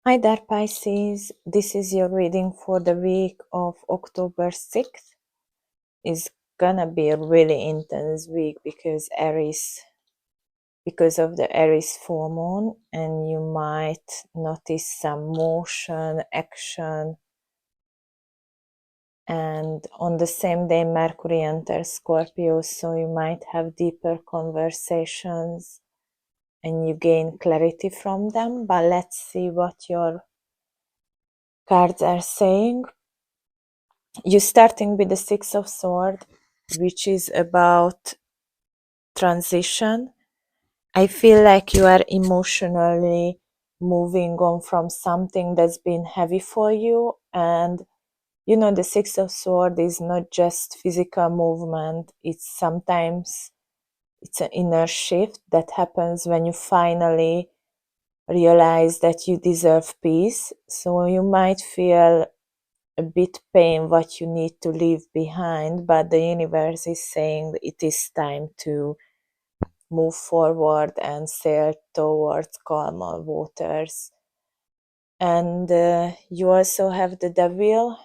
Hi there, Pisces. This is your reading for the week of October 6th. It's gonna be a really intense week because of the Aries full moon, and you might notice some motion, action, and on the same day Mercury enters Scorpio, so you might have deeper conversations and you gain clarity from them. But let's see what your cards are saying. You're starting with the Six of Swords, which is about transition. I feel like you are emotionally moving on from something that's been heavy for you. And the Six of Swords is not just physical movement, it's an inner shift that happens when you finally realize that you deserve peace. So you might feel a bit pain what you need to leave behind, but the universe is saying it is time to move forward and sail towards calmer waters. And you also have the devil.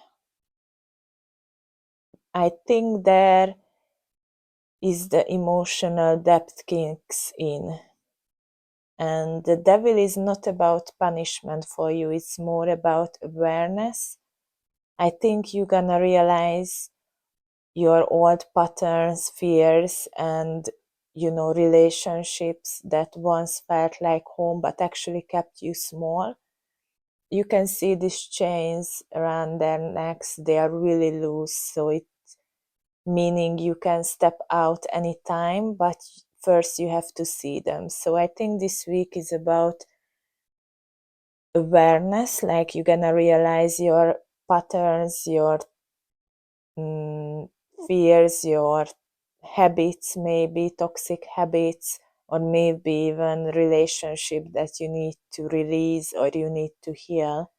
I think there is the emotional depth kicks in. And the devil is not about punishment for you, it's more about awareness. I think you're gonna realize your old patterns, fears, and relationships that once felt like home but actually kept you small. You can see these chains around their necks, they are really loose, so it meaning you can step out anytime, but first you have to see them. So I think this week is about awareness, like you're gonna realize your patterns, your mm, fears, your habits, maybe toxic habits, or maybe even relationship that you need to release or you need to heal,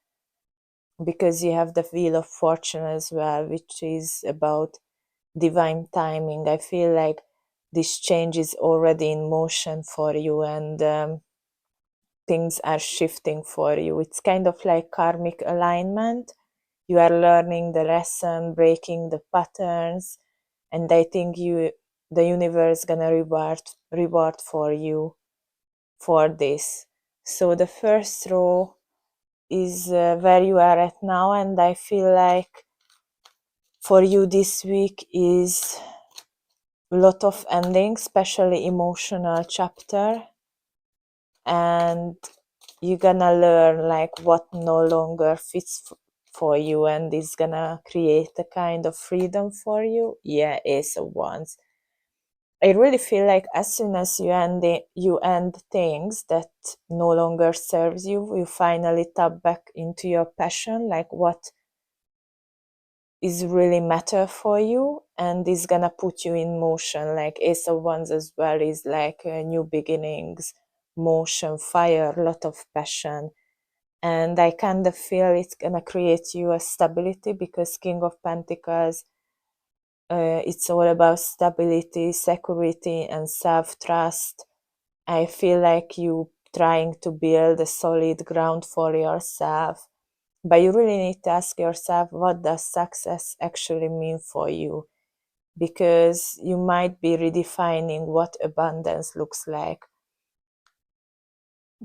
because you have the wheel of fortune as well, which is about divine timing. I feel like this change is already in motion for you, and things are shifting for you. It's kind of like karmic alignment. You are learning the lesson, breaking the patterns, and I think the universe gonna reward for you for this. So the first row is where you are at now, and I feel like for you this week is a lot of ending, especially emotional chapter, and you're gonna learn like what no longer fits for you, and is gonna create a kind of freedom for you. Yeah, Ace of Wands. I really feel like as soon as you end things that no longer serves you, you finally tap back into your passion, like what is really matter for you, and is gonna put you in motion. Like Ace of Wands as well is like new beginnings, motion, fire, lot of passion. And I kind of feel it's gonna create you a stability, because King of Pentacles, it's all about stability, security, and self-trust. I feel like you trying to build a solid ground for yourself, but you really need to ask yourself, what does success actually mean for you? Because you might be redefining what abundance looks like,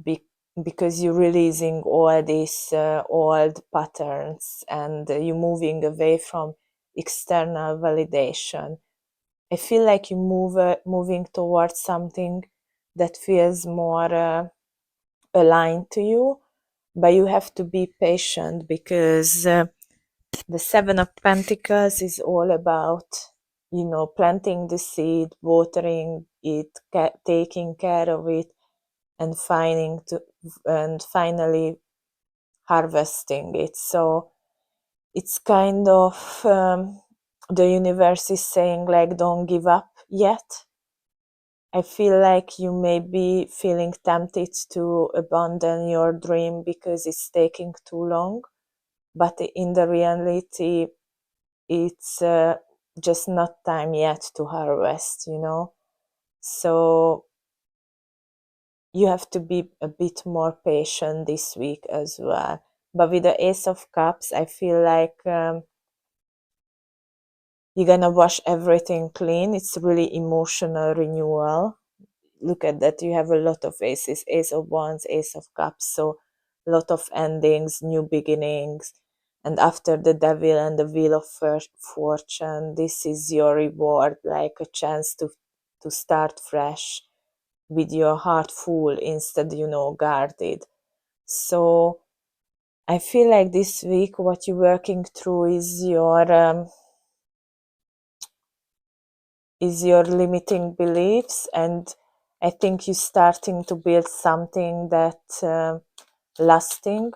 be- because you're releasing all these old patterns, and you're moving away from external validation. I feel like you moving towards something that feels more aligned to you, but you have to be patient, because the Seven of Pentacles is all about planting the seed, watering it, taking care of it, and finally harvesting it. So it's kind of the universe is saying, like, don't give up yet. I feel like you may be feeling tempted to abandon your dream because it's taking too long, but in the reality, it's just not time yet to harvest. So you have to be a bit more patient this week as well. But with the Ace of Cups, I feel like you're gonna wash everything clean. It's really emotional renewal. Look at that, you have a lot of aces, Ace of Wands, Ace of Cups, so a lot of endings, new beginnings. And after the Devil and the Wheel of Fortune, this is your reward, like a chance to start fresh with your heart full instead, guarded. So I feel like this week what you're working through is your limiting beliefs, and I think you're starting to build something that lasting,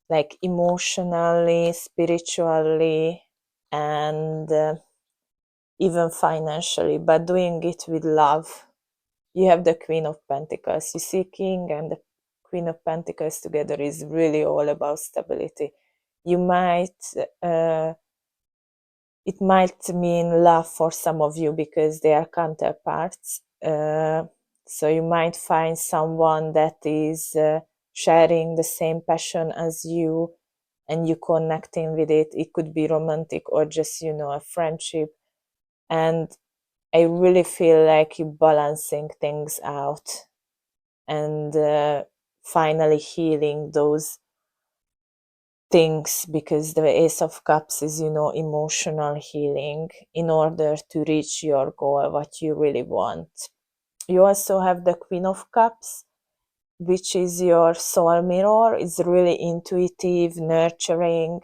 like emotionally, spiritually, and even financially, but doing it with love. You have the Queen of Pentacles. You see King and the Queen of Pentacles together is really all about stability. You might it might mean love for some of you because they are counterparts. So you might find someone that is sharing the same passion as you and you connecting with it. It could be romantic or just, a friendship. And I really feel like you're balancing things out and finally healing those things, because the Ace of Cups is, emotional healing in order to reach your goal, what you really want. You also have the Queen of Cups, which is your soul mirror. It's really intuitive, nurturing,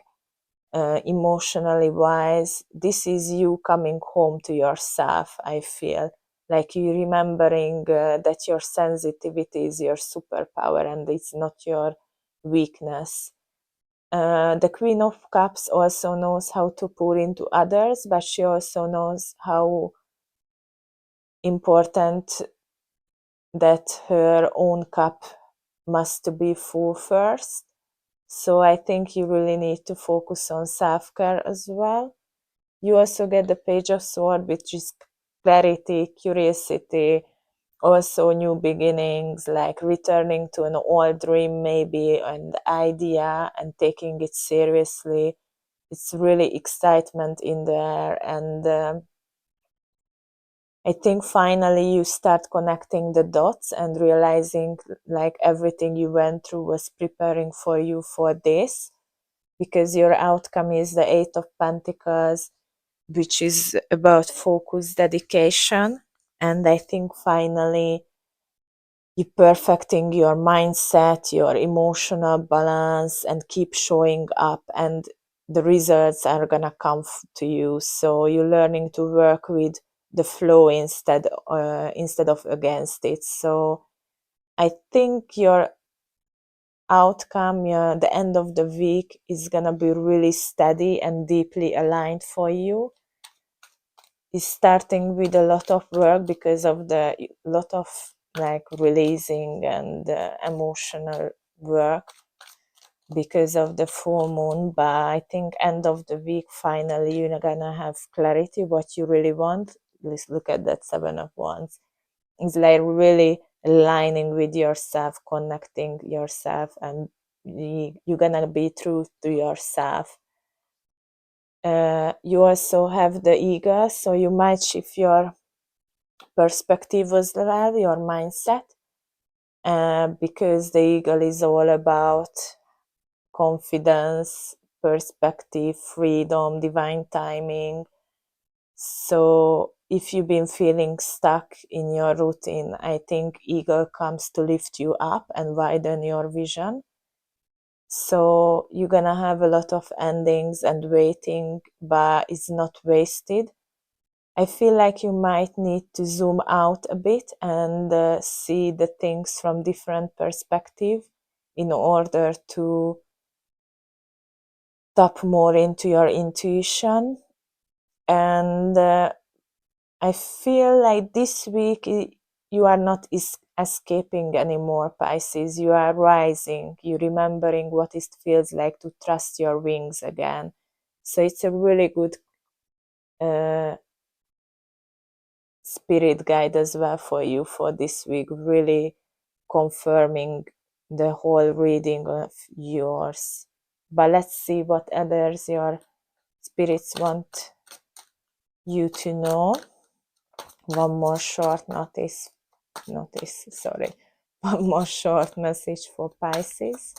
emotionally wise. This is you coming home to yourself, I feel. Like you remembering that your sensitivity is your superpower and it's not your weakness. The Queen of Cups also knows how to pour into others, but she also knows how important that her own cup must be full first. So I think you really need to focus on self-care as well. You also get the Page of Swords, which is clarity, curiosity, also new beginnings, like returning to an old dream maybe, an idea and taking it seriously. It's really excitement in there, and I think finally you start connecting the dots and realizing like everything you went through was preparing for you for this, because your outcome is the Eight of Pentacles, which is about focus, dedication. And I think finally you perfecting your mindset, your emotional balance, and keep showing up, and the results are gonna come to you. So you're learning to work with the flow instead of against it. So I think your outcome, the end of the week, is gonna be really steady and deeply aligned for you. Is starting with a lot of work because of the lot of like releasing and emotional work because of the full moon. But I think end of the week finally you're gonna have clarity what you really want. Let's look at that Seven of Wands. It's like really aligning with yourself, connecting yourself, and you're gonna be true to yourself. You also have the ego, so you might shift your perspective as well, your mindset, because the eagle is all about confidence, perspective, freedom, divine timing. So if you've been feeling stuck in your routine, I think eagle comes to lift you up and widen your vision. So you're gonna have a lot of endings and waiting, but it's not wasted. I feel like you might need to zoom out a bit and see the things from different perspective in order to tap more into your intuition. And I feel like this week you are not escaping anymore, Pisces. You are rising. You're remembering what it feels like to trust your wings again. So it's a really good uh, spirit guide as well for you for this week. Really confirming the whole reading of yours. But let's see what others your spirits want you to know. One more short one more short message for Pisces.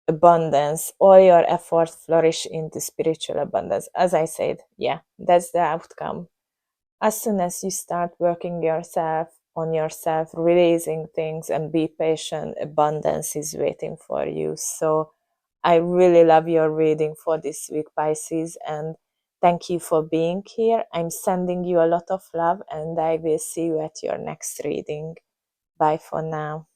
Abundance. All your efforts flourish into spiritual abundance. As I said, yeah, that's the outcome. As soon as you start working on yourself, releasing things and be patient, abundance is waiting for you. So I really love your reading for this week, Pisces, and thank you for being here. I'm sending you a lot of love, and I will see you at your next reading. Bye for now.